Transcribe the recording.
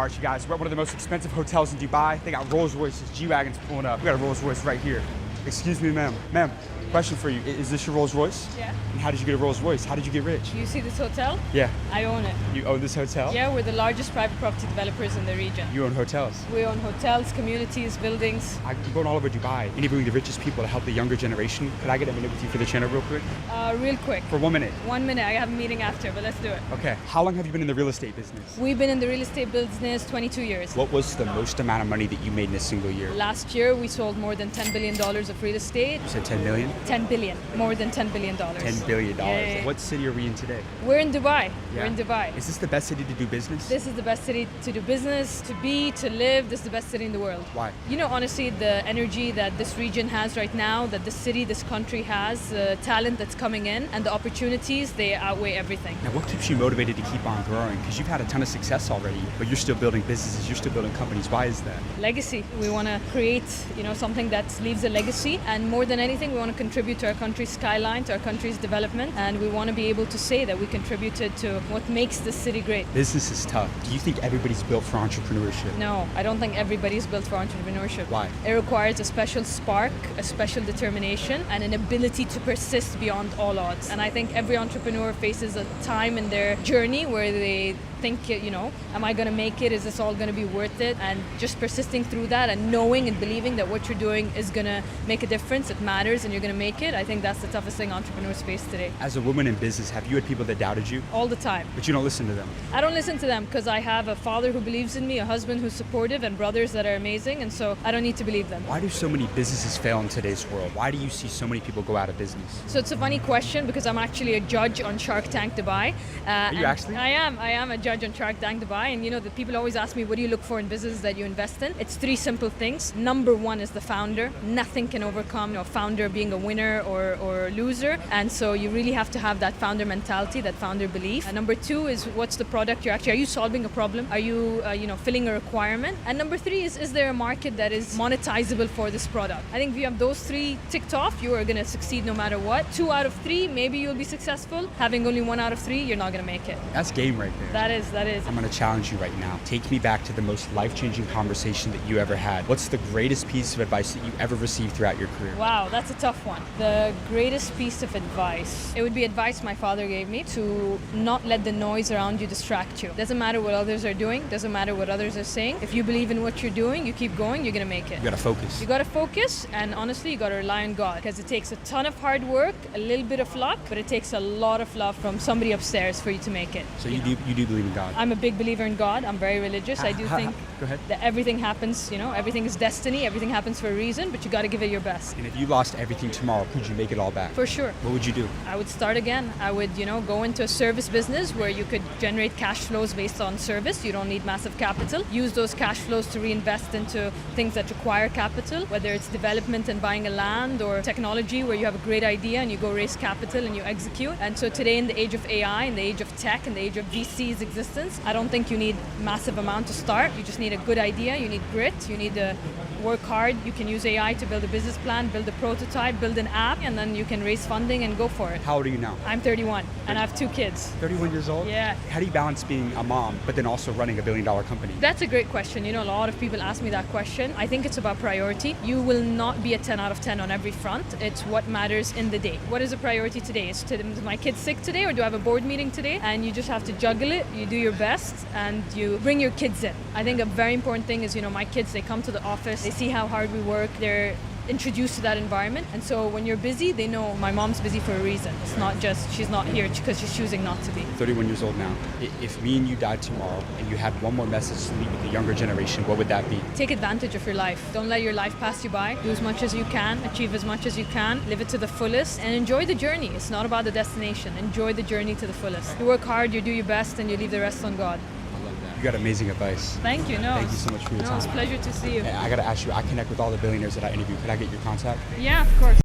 All right, you guys, we're at one of the most expensive hotels in Dubai. They got Rolls Royces, G-Wagons pulling up. We got a Rolls Royce right here. Excuse me, ma'am. Ma'am, question for you. Is this your Rolls Royce? Yeah. And how did you get a Rolls Royce? How did you get rich? You see this hotel? Yeah. I own it. You own this hotel? Yeah, we're the largest private property developers in the region. You own hotels? We own hotels, communities, buildings. I'm going all over Dubai, interviewing the richest people to help the younger generation. Could I get a minute with you for the channel real quick? Real quick. For 1 minute. 1 minute. I have a meeting after, but let's do it. Okay. How long have you been in the real estate business? We've been in the real estate business 22 years. What was the most amount of money that you made in a single year? Last year, we sold more than $10 billion of real estate. You said 10 million? 10 billion. More than $10 billion. $10 billion. Yeah. What city are we in today? We're in Dubai. Yeah. We're in Dubai. Is this the best city to do business? This is the best city to do business, to be, to live. This is the best city in the world. Why? You know, honestly, the energy that this region has right now, that this city, this country has, the talent that's coming in, and the opportunities, they outweigh everything. Now, what keeps you motivated to keep on growing? Because you've had a ton of success already, but you're still building businesses, you're still building companies. Why is that? Legacy. We want to create, something that leaves a legacy, and more than anything, we want to contribute to our country's skyline, to our country's development, and we want to be able to say that we contributed to what makes this city great. Business is tough. Do you think everybody's built for entrepreneurship? No, I don't think everybody's built for entrepreneurship. Why? It requires a special spark, a special determination, and an ability to persist beyond all odds. And I think every entrepreneur faces a time in their journey where they think, am I going to make it? Is this all going to be worth it? And just persisting through that and knowing and believing that what you're doing is going to make a difference, it matters, and you're going to make it. I think that's the toughest thing entrepreneurs face today. As a woman in business, have you had people that doubted you? All the time. But you don't listen to them? I don't listen to them because I have a father who believes in me, a husband who's supportive, and brothers that are amazing, and so I don't need to believe them. Why do so many businesses fail in today's world? Why do you see so many people go out of business? So it's a funny question because I'm actually a judge on Shark Tank Dubai. Are you actually? I am a judge on Shark Tank Dubai, and the people always ask me, what do you look for in business that you invest in? It's 3 simple things. Number 1 is the founder. Nothing can overcome a founder being a winner or loser, and so you really have to have that founder mentality, that founder belief. And number 2 is, what's the product you're actually, are you solving a problem? Are you filling a requirement? And number 3 is there a market that is monetizable for this product? I think if you have those 3 ticked off, you are going to succeed no matter what. 2 out of 3, maybe you'll be successful. Having only 1 out of 3, you're not going to make it. That's game right there. That is. I'm going to challenge you right now. Take me back to the most life-changing conversation that you ever had. What's the greatest piece of advice that you ever received throughout your career? Wow, that's a tough one. The greatest piece of advice. It would be advice my father gave me to not let the noise around you distract you. Doesn't matter what others are doing. Doesn't matter what others are saying. If you believe in what you're doing, you keep going, you're going to make it. You got to focus. You got to focus, and honestly, you got to rely on God, because it takes a ton of hard work, a little bit of luck, but it takes a lot of love from somebody upstairs for you to make it. So you do believe in God? I'm a big believer in God. I'm very religious. I do think Go ahead. that everything happens, everything is destiny, everything happens for a reason, but you got to give it your best. And if you lost everything tomorrow, could you make it all back? For sure. What would you do? I would start again. I would, go into a service business where you could generate cash flows based on service. You don't need massive capital. Use those cash flows to reinvest into things that require capital, whether it's development and buying a land, or technology where you have a great idea and you go raise capital and you execute. And so today, in the age of AI, in the age of tech, in the age of VC's existence, I don't think you need massive amount to start. You just need a good idea. You need grit. You need to work hard. You can use AI to build a business plan, build a prototype, build an app, and then you can raise funding and go for it. How old are you now? I'm 31 and I have 2 kids. 31 years old? Yeah. How do you balance being a mom, but then also running a $1 billion company? That's a great question. A lot of people ask me that question. I think it's about priority. You will not be a 10 out of 10 on every front. It's what matters in the day. What is a priority today? Is my kid sick today, or do I have a board meeting today? And you just have to juggle it. You do your best and you bring your kids in. I think a very important thing is, my kids, they come to the office, they see how hard we work, they're introduced to that environment, and so when you're busy, they know my mom's busy for a reason. It's not just she's not here because she's choosing not to be. 31 years old now. If me and you died tomorrow and you had one more message to leave with the younger generation, what would that be? Take advantage of your life. Don't let your life pass you by. Do as much as you can, achieve as much as you can, live it to the fullest, and enjoy the journey. It's not about the destination. Enjoy the journey to the fullest. You work hard, you do your best, and you leave the rest on God. You got amazing advice. Thank you. Thank you so much for your time. It's a pleasure to see you. I got to ask you, I connect with all the billionaires that I interview. Could I get your contact? Yeah, of course.